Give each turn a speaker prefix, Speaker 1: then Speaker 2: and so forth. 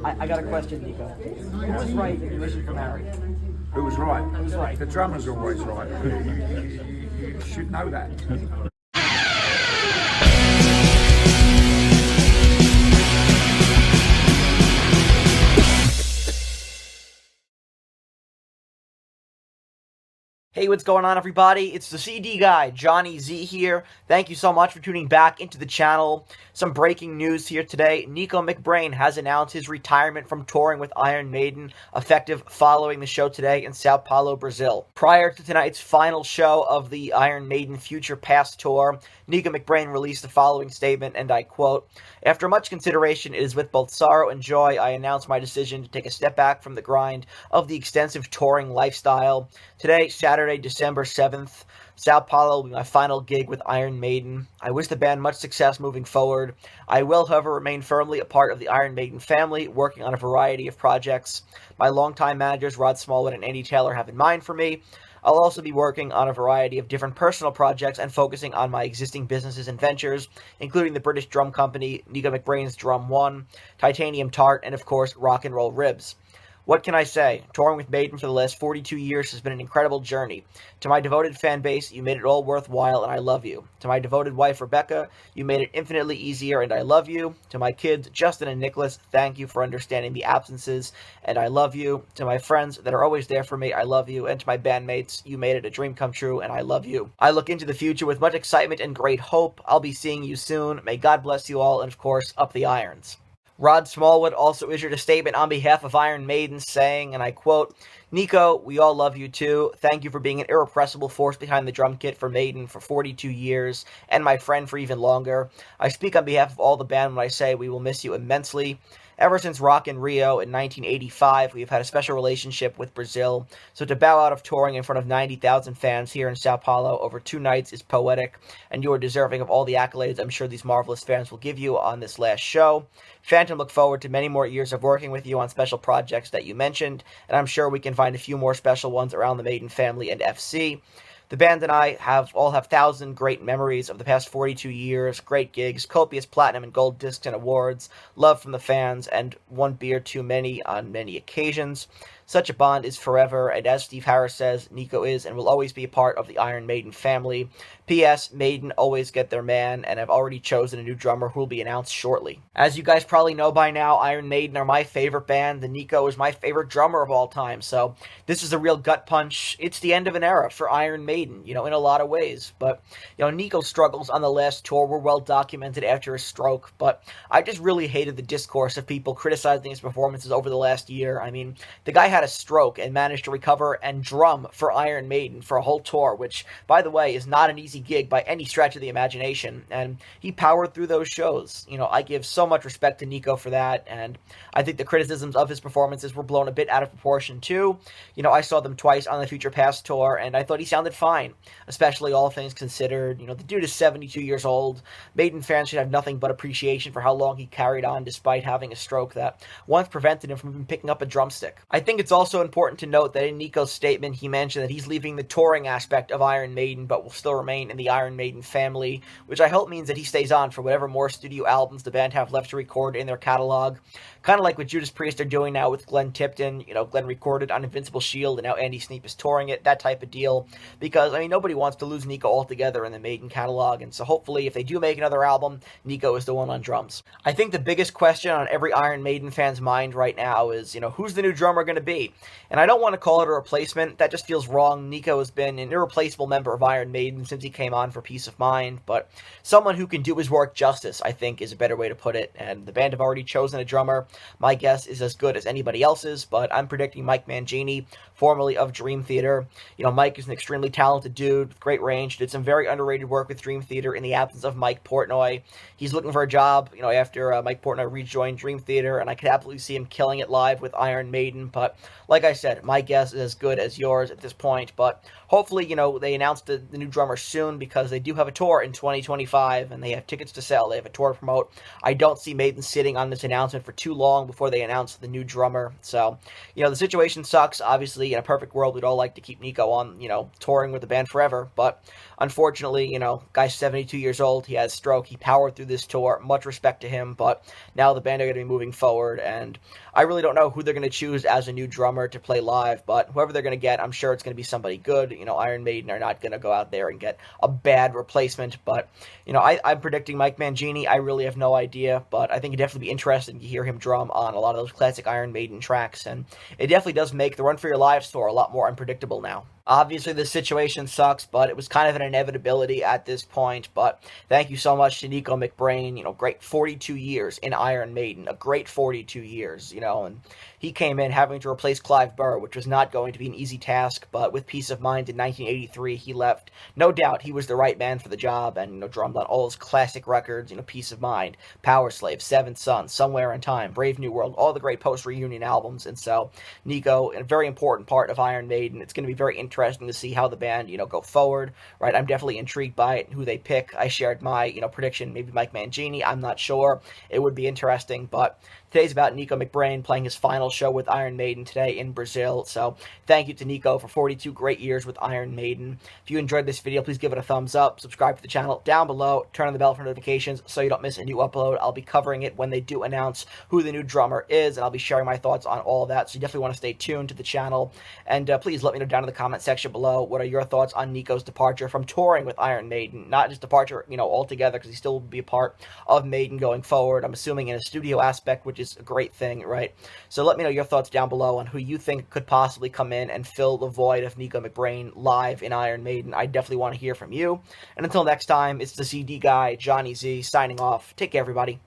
Speaker 1: I got a question, Nico. Who was right in the mission for Mary?
Speaker 2: Who was right?
Speaker 1: Who was right?
Speaker 2: The drummer's always right. You should know that.
Speaker 1: Hey, what's going on, everybody? It's the CD guy, Johnny Z here. Thank you so much for tuning back into the channel. Some breaking news here today. Nicko McBrain has announced his retirement from touring with Iron Maiden, effective following the show today in Sao Paulo, Brazil. Prior to tonight's final show of the Iron Maiden Future Past tour, Nicko McBrain released the following statement, and I quote, "After much consideration, it is with both sorrow and joy I announce my decision to take a step back from the grind of the extensive touring lifestyle. Today, Saturday, December 7th, Sao Paulo will be my final gig with Iron Maiden. I wish the band much success moving forward. I will, however, remain firmly a part of the Iron Maiden family, working on a variety of projects my longtime managers Rod Smallwood and Andy Taylor have in mind for me. I'll also be working on a variety of different personal projects and focusing on my existing businesses and ventures, including the British drum company, Nicko McBrain's Drum One, Titanium Tart, and of course, Rock and Roll Ribs. What can I say? Touring with Maiden for the last 42 years has been an incredible journey. To my devoted fan base, you made it all worthwhile, and I love you. To my devoted wife, Rebecca, you made it infinitely easier, and I love you. To my kids, Justin and Nicholas, thank you for understanding the absences, and I love you. To my friends that are always there for me, I love you. And to my bandmates, you made it a dream come true, and I love you. I look into the future with much excitement and great hope. I'll be seeing you soon. May God bless you all, and of course, up the irons." Rod Smallwood also issued a statement on behalf of Iron Maiden saying, and I quote, "Nicko, we all love you too. Thank you for being an irrepressible force behind the drum kit for Maiden for 42 years, and my friend for even longer. I speak on behalf of all the band when I say we will miss you immensely. Ever since Rock in Rio in 1985, we have had a special relationship with Brazil, so to bow out of touring in front of 90,000 fans here in Sao Paulo over 2 nights is poetic, and you are deserving of all the accolades I'm sure these marvelous fans will give you on this last show. Phantom, look forward to many more years of working with you on special projects that you mentioned, and I'm sure we can find a few more special ones around the Maiden family and FC. The band and I all have 1,000 great memories of the past 42 years, great gigs, copious platinum and gold discs and awards, love from the fans, and one beer too many on many occasions. Such a bond is forever, and as Steve Harris says, Nicko is and will always be a part of the Iron Maiden family. P.S. Maiden always get their man, and I've already chosen a new drummer who will be announced shortly." As you guys probably know by now, Iron Maiden are my favorite band, and Nicko is my favorite drummer of all time, so this is a real gut punch. It's the end of an era for Iron Maiden, in a lot of ways, but, Nicko's struggles on the last tour were well documented after his stroke, but I just really hated the discourse of people criticizing his performances over the last year. I mean, the guy had a stroke and managed to recover and drum for Iron Maiden for a whole tour, which, by the way, is not an easy gig by any stretch of the imagination, and he powered through those shows. I give so much respect to Nicko for that, and I think the criticisms of his performances were blown a bit out of proportion too. I saw them twice on the Future Past tour, and I thought he sounded fine, especially all things considered. The dude is 72 years old. Maiden fans should have nothing but appreciation for how long he carried on despite having a stroke that once prevented him from even picking up a drumstick. I think it's also important to note that in Nicko's statement, he mentioned that he's leaving the touring aspect of Iron Maiden, but will still remain in the Iron Maiden family, which I hope means that he stays on for whatever more studio albums the band have left to record in their catalog. Kind of like what Judas Priest are doing now with Glenn Tipton. Glenn recorded on Invincible Shield, and now Andy Sneap is touring it, that type of deal. Because, nobody wants to lose Nicko altogether in the Maiden catalog, and so hopefully, if they do make another album, Nicko is the one on drums. I think the biggest question on every Iron Maiden fan's mind right now is, who's the new drummer going to be? And I don't want to call it a replacement. That just feels wrong. Nicko has been an irreplaceable member of Iron Maiden since he came on for Peace of Mind, but someone who can do his work justice, I think, is a better way to put it, and the band have already chosen a drummer. My guess is as good as anybody else's, but I'm predicting Mike Mangini, formerly of Dream Theater. Mike is an extremely talented dude with great range, did some very underrated work with Dream Theater in the absence of Mike Portnoy. He's looking for a job, after Mike Portnoy rejoined Dream Theater, and I could absolutely see him killing it live with Iron Maiden, but like I said, my guess is as good as yours at this point, but hopefully, they announced the new drummer soon because they do have a tour in 2025 and they have tickets to sell. They have a tour to promote. I don't see Maiden sitting on this announcement for too long before they announce the new drummer. So, the situation sucks. Obviously, in a perfect world, we'd all like to keep Nicko on, touring with the band forever, but unfortunately, guy's 72 years old. He has stroke. He powered through this tour. Much respect to him, but now the band are going to be moving forward, and I really don't know who they're going to choose as a new drummer to play live, but whoever they're going to get, I'm sure it's going to be somebody good. Iron Maiden are not going to go out there and get a bad replacement, but, I'm predicting Mike Mangini. I really have no idea, but I think it'd definitely be interesting to hear him drum on a lot of those classic Iron Maiden tracks, and it definitely does make the Run For Your Lives tour a lot more unpredictable now. Obviously, this situation sucks, but it was kind of an inevitability at this point. But thank you so much to Nicko McBrain. Great 42 years in Iron Maiden, a great 42 years, and he came in having to replace Clive Burr, which was not going to be an easy task, but with peace of mind in 1983, he left. No doubt he was the right man for the job and, drummed on all his classic records, Peace of Mind, Power Slave, Seventh Son, Somewhere in Time, Brave New World, all the great post-reunion albums. And so, Nicko, a very important part of Iron Maiden. It's going to be very interesting to see how the band, go forward, right? I'm definitely intrigued by it, who they pick. I shared my, prediction, maybe Mike Mangini. I'm not sure. It would be interesting, but today's about Nicko McBrain playing his final show with Iron Maiden today in Brazil. So thank you to Nicko for 42 great years with Iron Maiden. If you enjoyed this video, please give it a thumbs up, subscribe to the channel down below, turn on the bell for notifications so you don't miss a new upload. I'll be covering it when they do announce who the new drummer is, and I'll be sharing my thoughts on all of that, so you definitely want to stay tuned to the channel. And please let me know down in the comment section below, what are your thoughts on Nicko's departure from touring with Iron Maiden? Not just departure, altogether, because he still will be a part of Maiden going forward. I'm assuming in a studio aspect, which is a great thing, right? So let me know your thoughts down below on who you think could possibly come in and fill the void of Nicko McBrain live in Iron Maiden. I definitely want to hear from you. And until next time, it's the CD guy, Johnny Z, signing off. Take care, everybody.